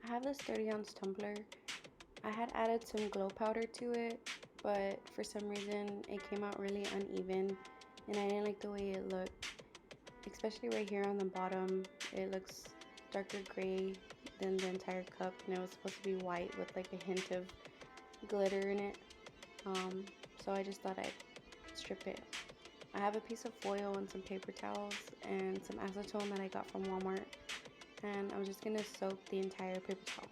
I have this 30-ounce tumbler. I had added some glow powder to it, but for some reason it came out really uneven and I didn't like the way it looked. Especially right here on the bottom, it looks darker gray than the entire cup, and it was supposed to be white with like a hint of glitter in it. Um, so I just thought I'd strip it. I have a piece of foil and some paper towels and some acetone that I got from Walmart, and I'm just gonna soak the entire paper towel.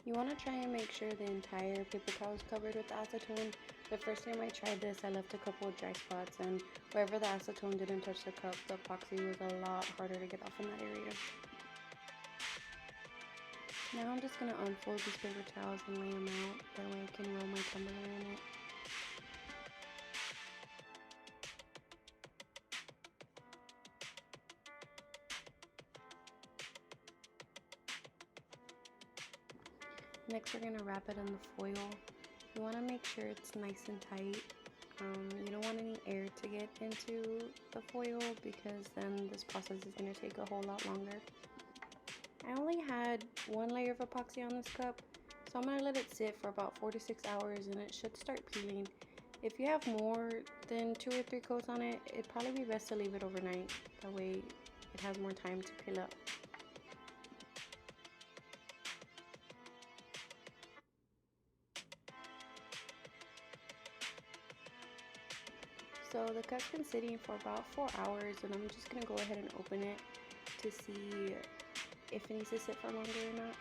You want to try and make sure the entire paper towel is covered with acetone. The first time I tried this, I left a couple of dry spots, and wherever the acetone didn't touch the cup, the epoxy was a lot harder to get off in that area. Now I'm just going to unfold these paper towels and lay them out. That way I can roll my tumbler in it. Next we're going to wrap it in the foil. You want to make sure it's nice and tight. You don't want any air to get into the foil because then this process is going to take a whole lot longer. I only had one layer of epoxy on this cup, so I'm going to let it sit for about 4 to 6 hours and it should start peeling. If you have more than 2 or 3 coats on it, it'd probably be best to leave it overnight. That way it has more time to peel up. So the cup's been sitting for about 4 hours, and I'm just going to go ahead and open it to see if it needs to sit for longer or not.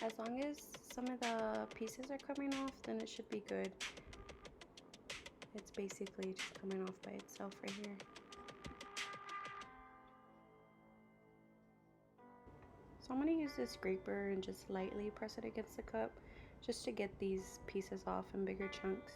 As long as some of the pieces are coming off, then it should be good. It's basically just coming off by itself right here. So I'm going to use this scraper and just lightly press it against the cup just to get these pieces off in bigger chunks.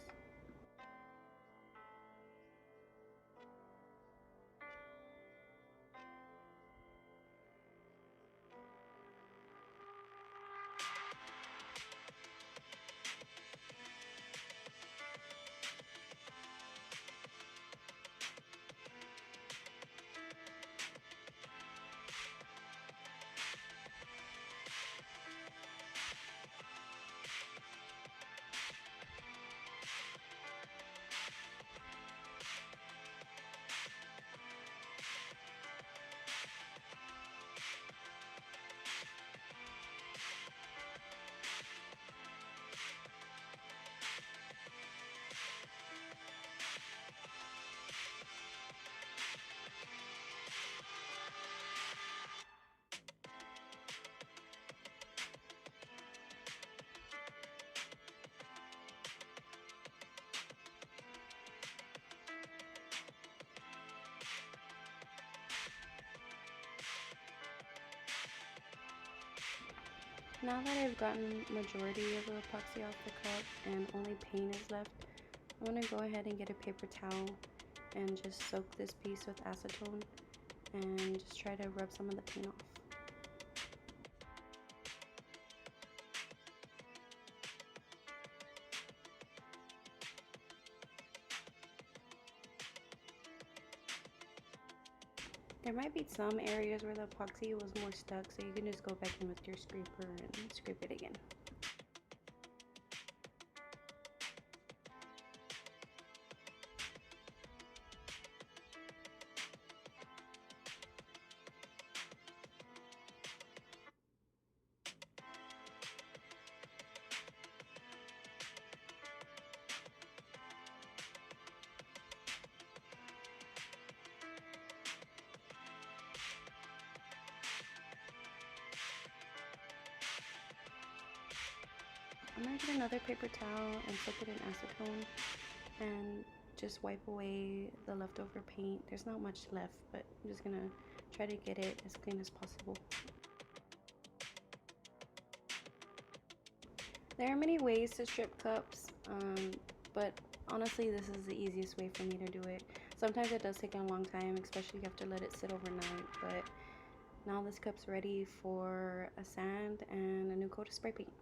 Now that I've gotten majority of the epoxy off the cup and only paint is left, I'm going to go ahead and get a paper towel and just soak this piece with acetone and just try to rub some of the paint off. There might be some areas where the epoxy was more stuck, so you can just go back in with your scraper and scrape it again. I'm going to get another paper towel and soak it in acetone and just wipe away the leftover paint. There's not much left, but I'm just going to try to get it as clean as possible. There are many ways to strip cups, but honestly, this is the easiest way for me to do it. Sometimes it does take a long time, especially if you have to let it sit overnight, but now this cup's ready for a sand and a new coat of spray paint.